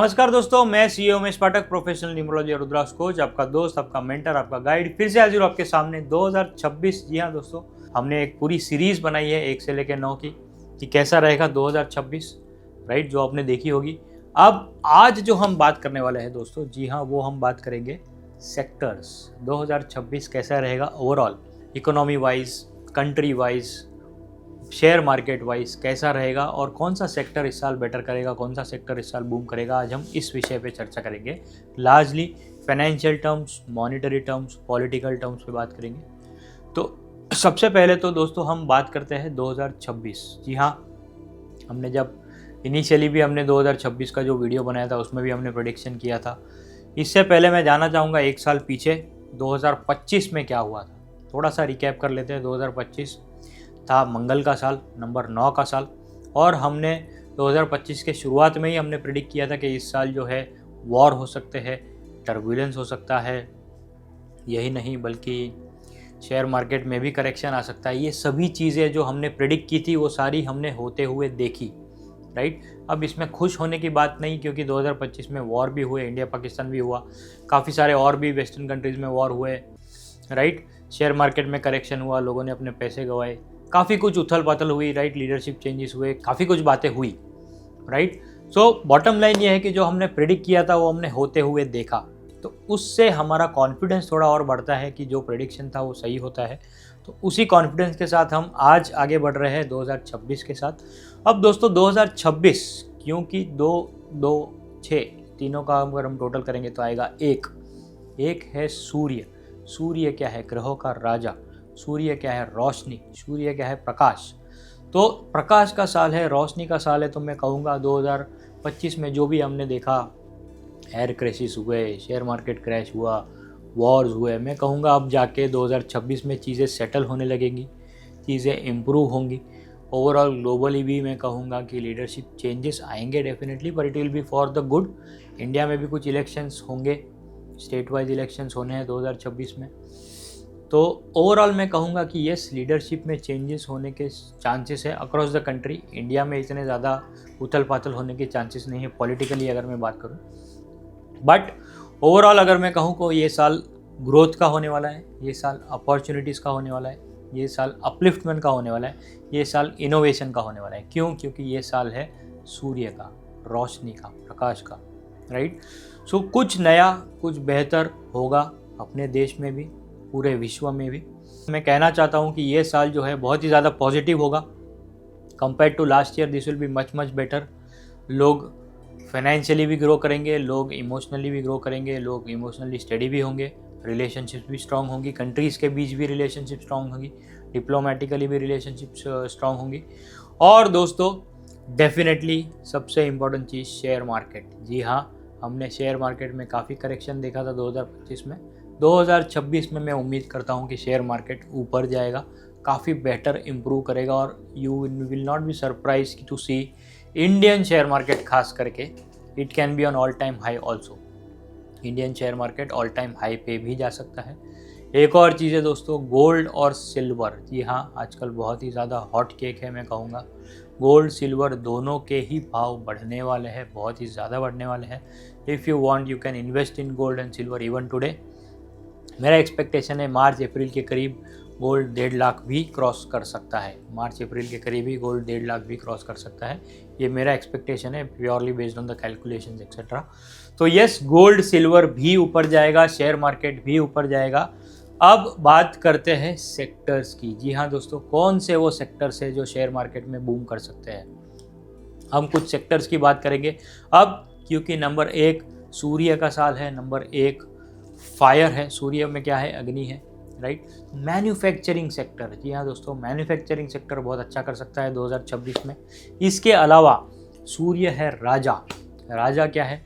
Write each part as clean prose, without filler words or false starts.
नमस्कार दोस्तों, मैं सीईओ उमेश पाठक, प्रोफेशनल न्यूमरोलॉजी और रुद्राक्ष कोच, आपका दोस्त, आपका मेंटर, आपका गाइड फिर से हाजिर हूं आपके सामने 2026। जी हाँ दोस्तों, हमने एक पूरी सीरीज बनाई है 1 से लेकर 9 की कि कैसा रहेगा 2026, राइट, जो आपने देखी होगी। अब आज जो हम बात करने वाले हैं दोस्तों, जी हाँ, वो हम बात करेंगे सेक्टर्स। 2026 कैसा रहेगा overall, economy wise, country wise, share market wise कैसा रहेगा और कौन सा सेक्टर इस साल बेटर करेगा, कौन सा सेक्टर इस साल बूम करेगा। आज हम इस विषय पे चर्चा करेंगे। Largely financial terms, monetary terms, political terms पे बात करेंगे। तो सबसे पहले तो दोस्तों हम बात करते हैं 2026। जी हाँ, हमने जब इनिशियली भी हमने 2026 का जो वीडियो बनाया था उसमें भी हमने प्रेडिक्शन किया था। इससे पहले मैं जाना चाहूँगा 1 साल पीछे 2025 में क्या हुआ था। थोड़ा सा रिकैप कर लेते हैं। 2025 था मंगल का साल, नंबर 9 का साल, और हमने 2025 के शुरुआत में ही हमने प्रेडिक्ट किया था कि इस साल जो है वॉर हो सकते हैं, टर्बुलेंस हो सकता है, यही नहीं बल्कि शेयर मार्केट में भी करेक्शन आ सकता है। ये सभी चीज़ें जो हमने प्रेडिक्ट की थी वो सारी हमने होते हुए देखी, राइट। अब इसमें खुश होने की बात नहीं, क्योंकि 2025 में वॉर भी हुए, इंडिया पाकिस्तान भी हुआ, काफ़ी सारे और भी वेस्टर्न कंट्रीज़ में वॉर हुए, राइट। शेयर मार्केट में करेक्शन हुआ, लोगों ने अपने पैसे गंवाए, काफ़ी कुछ उथल पाथल हुई, राइट, लीडरशिप चेंजेस हुए, काफ़ी कुछ बातें हुई, राइट। सो बॉटम लाइन ये है कि जो हमने प्रेडिक्ट किया था वो हमने होते हुए देखा, तो उससे हमारा कॉन्फिडेंस थोड़ा और बढ़ता है कि जो प्रेडिक्शन था वो सही होता है। तो उसी कॉन्फिडेंस के साथ हम आज आगे बढ़ रहे हैं 2026 के साथ। अब दोस्तों 2026, क्योंकि 2 2 6 तीनों का अगर हम टोटल करेंगे तो आएगा एक है सूर्य। सूर्य क्या है? ग्रहों का राजा। सूर्य क्या है? रोशनी। सूर्य क्या है? प्रकाश। तो प्रकाश का साल है, रोशनी का साल है। तो मैं कहूँगा 2025 में जो भी हमने देखा, एयर क्रैशेस हुए, शेयर मार्केट क्रैश हुआ, वॉर्स हुए, मैं कहूँगा अब जाके 2026 में चीज़ें सेटल होने लगेंगी, चीज़ें इम्प्रूव होंगी। ओवरऑल ग्लोबली भी मैं कहूँगा कि लीडरशिप चेंजेस आएंगे डेफिनेटली, पर it will be for the good. India में भी कुछ इलेक्शंस होंगे, स्टेट वाइज इलेक्शंस होने हैं 2026 में। तो ओवरऑल मैं कहूँगा कि येस, लीडरशिप में चेंजेस होने के चांसेस है अक्रॉस द कंट्री। इंडिया में इतने ज़्यादा उथल पाथल होने के चांसेस नहीं है पॉलिटिकली अगर मैं बात करूँ, बट ओवरऑल अगर मैं कहूँ को ये साल ग्रोथ का होने वाला है, ये साल अपॉर्चुनिटीज़ का होने वाला है, ये साल अपलिफ्टमेंट का होने वाला है, ये साल इनोवेशन का होने वाला है। क्यों? क्योंकि ये साल है सूर्य का, रोशनी का, प्रकाश का, राइट। सो कुछ नया, कुछ बेहतर होगा अपने देश में भी, पूरे विश्व में भी। मैं कहना चाहता हूँ कि ये साल जो है बहुत ही ज़्यादा पॉजिटिव होगा compare to last year. This will be much much better. लोग फाइनेंशियली भी ग्रो करेंगे, लोग इमोशनली भी ग्रो करेंगे, लोग इमोशनली स्टडी भी होंगे, रिलेशनशिप्स भी स्ट्रांग होंगी, कंट्रीज़ के बीच भी रिलेशनशिप स्ट्रांग होंगी, डिप्लोमेटिकली भी रिलेशनशिप्स स्ट्रांग होंगी। और दोस्तों डेफिनेटली सबसे इम्पोर्टेंट चीज़ शेयर मार्केट। जी हाँ, हमने शेयर मार्केट में काफ़ी करेक्शन देखा था 2025 में। 2026 में मैं उम्मीद करता हूँ कि शेयर मार्केट ऊपर जाएगा, काफ़ी बेटर इम्प्रूव करेगा, और you will not be surprise to see Indian share market खास करके it can be on all time high also. Indian share market all time high पे भी जा सकता है। एक और चीज़ है दोस्तों, गोल्ड और सिल्वर। जी हाँ, आजकल बहुत ही ज़्यादा हॉट केक है, मैं कहूँगा गोल्ड सिल्वर दोनों के ही भाव बढ़ने वाले हैं, बहुत ही ज़्यादा बढ़ने वाले हैं। If you want you can invest in gold and silver even today. मेरा एक्सपेक्टेशन है मार्च अप्रैल के करीब गोल्ड 1.5 लाख भी क्रॉस कर सकता है। मार्च अप्रैल के करीब ही गोल्ड 1.5 लाख भी क्रॉस कर सकता है, ये मेरा एक्सपेक्टेशन है, purely based on the calculations etcetera. तो यस, गोल्ड सिल्वर भी ऊपर जाएगा, शेयर मार्केट भी ऊपर जाएगा। अब बात करते हैं सेक्टर्स की। जी हाँ दोस्तों, कौन से वो सेक्टर्स है जो शेयर मार्केट में बूम कर सकते हैं। हम कुछ सेक्टर्स की बात करेंगे अब, क्योंकि नंबर 1 सूर्य का साल है, नंबर 1 फायर है। सूर्य में क्या है? अग्नि है, राइट। मैन्युफैक्चरिंग सेक्टर, जी हाँ दोस्तों, मैन्युफैक्चरिंग सेक्टर बहुत अच्छा कर सकता है 2026 में। इसके अलावा सूर्य है राजा। राजा क्या है?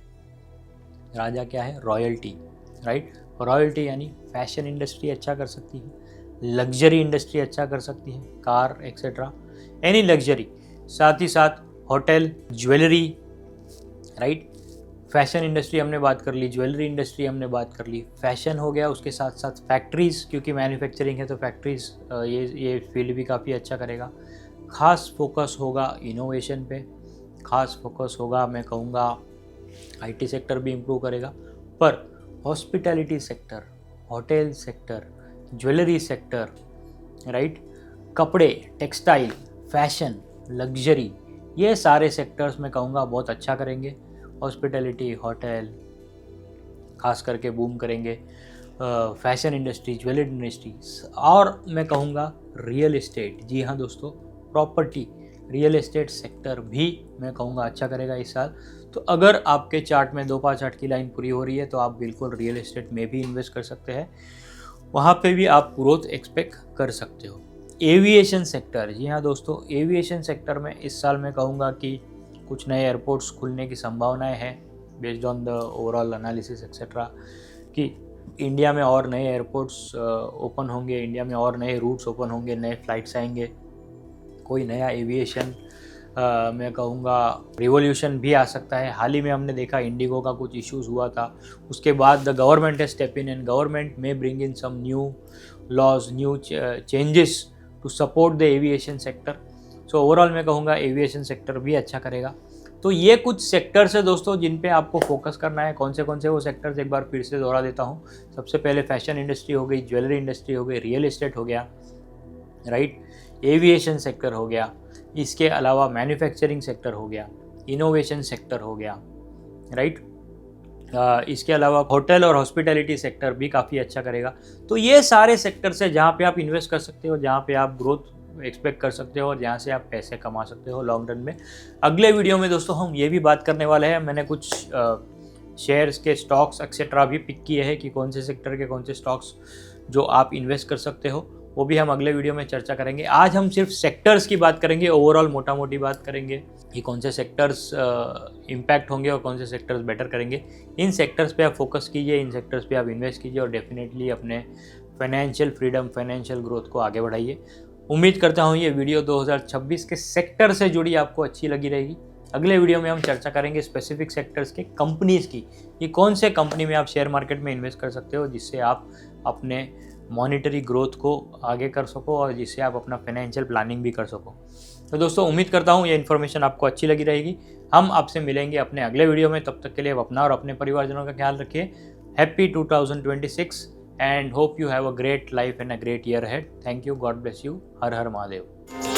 राजा क्या है? Royalty, right. रॉयल्टी यानी फैशन इंडस्ट्री अच्छा कर सकती है, लग्जरी इंडस्ट्री अच्छा कर सकती है, कार एक्सेट्रा, एनी लग्जरी। साथ ही साथ hotel, jewellery, right. Fashion industry हमने बात कर ली, ज्वेलरी इंडस्ट्री हमने बात कर ली, फैशन हो गया। उसके साथ साथ फैक्ट्रीज़, क्योंकि मैन्युफैक्चरिंग है तो फैक्ट्रीज़ ये फील्ड भी काफ़ी अच्छा करेगा। खास फोकस होगा इनोवेशन पे, खास फोकस होगा मैं कहूँगा IT सेक्टर भी इम्प्रूव करेगा, पर hospitality sector, hotel sector, jewellery sector, right, कपड़े, टेक्सटाइल, फैशन, लग्जरी, ये सारे सेक्टर्स मैं कहूँगा बहुत अच्छा करेंगे। हॉस्पिटैलिटी, होटल खास करके बूम करेंगे, फैशन इंडस्ट्री, ज्वेलरी इंडस्ट्री, और मैं कहूँगा रियल एस्टेट, जी हाँ दोस्तों, प्रॉपर्टी, रियल एस्टेट सेक्टर भी मैं कहूँगा अच्छा करेगा इस साल। तो अगर आपके चार्ट में 2-5-8 की लाइन पूरी हो रही है तो आप बिल्कुल रियल एस्टेट में भी इन्वेस्ट कर सकते हैं, वहाँ पे भी आप ग्रोथ एक्सपेक्ट कर सकते हो। एविएशन सेक्टर, जी हाँ दोस्तों, एविएशन सेक्टर में इस साल मैं कहूँगा कि कुछ नए एयरपोर्ट्स खुलने की संभावनाएं हैं based on the overall analysis etcetera, कि इंडिया में और नए एयरपोर्ट्स ओपन होंगे, इंडिया में और नए रूट्स ओपन होंगे, नए फ्लाइट्स आएंगे, कोई नया एविएशन मैं कहूँगा रिवॉल्यूशन भी आ सकता है। हाल ही में हमने देखा इंडिगो का कुछ इश्यूज़ हुआ था, उसके बाद द गवर्नमेंट है स्टेप इन एंड गवर्नमेंट में bring in some new laws, new changes to support the aviation sector. So overall मैं कहूँगा एविएशन सेक्टर भी अच्छा करेगा। तो ये कुछ सेक्टर्स है दोस्तों जिन पे आपको फोकस करना है। कौन से वो सेक्टर्स एक बार फिर से दोहरा देता हूँ। सबसे पहले फैशन इंडस्ट्री हो गई, ज्वेलरी इंडस्ट्री हो गई, रियल एस्टेट हो गया, राइट, एविएशन सेक्टर हो गया, इसके अलावा मैन्युफैक्चरिंग सेक्टर हो गया, इनोवेशन सेक्टर हो गया, राइट, इसके अलावा होटल और हॉस्पिटैलिटी सेक्टर भी काफ़ी अच्छा करेगा। तो ये सारे सेक्टर्स है जहाँ पे आप इन्वेस्ट कर सकते हो, जहाँ पे आप ग्रोथ एक्सपेक्ट कर सकते हो और जहाँ से आप पैसे कमा सकते हो लॉन्ग रन में। अगले वीडियो में दोस्तों हम ये भी बात करने वाले हैं, मैंने कुछ शेयर्स के स्टॉक्स एक्सेट्रा भी पिक किए हैं कि कौन से सेक्टर के कौन से स्टॉक्स जो आप इन्वेस्ट कर सकते हो, वो भी हम अगले वीडियो में चर्चा करेंगे। आज हम सिर्फ सेक्टर्स की बात करेंगे, ओवरऑल मोटा मोटी बात करेंगे कि कौन से सेक्टर्स इम्पैक्ट होंगे और कौन से सेक्टर्स बेटर करेंगे। इन सेक्टर्स पे आप फोकस कीजिए, इन सेक्टर्स पे आप इन्वेस्ट कीजिए और डेफिनेटली अपने फाइनेंशियल फ्रीडम, फाइनेंशियल ग्रोथ को आगे बढ़ाइए। उम्मीद करता हूँ ये वीडियो 2026 के सेक्टर से जुड़ी आपको अच्छी लगी रहेगी। अगले वीडियो में हम चर्चा करेंगे स्पेसिफिक सेक्टर्स के कंपनीज़ की, कि कौन से कंपनी में आप शेयर मार्केट में इन्वेस्ट कर सकते हो जिससे आप अपने मॉनिटरी ग्रोथ को आगे कर सको और जिससे आप अपना फाइनेंशियल प्लानिंग भी कर सको। तो दोस्तों उम्मीद करता हूँ ये इन्फॉर्मेशन आपको अच्छी लगी रहेगी। हम आपसे मिलेंगे अपने अगले वीडियो में, तब तक के लिए आप अपना और अपने परिवारजनों का ख्याल रखिए। Happy 2026 and hope you have a great life and a great year ahead. Thank you. God bless you. Her her Mahadev.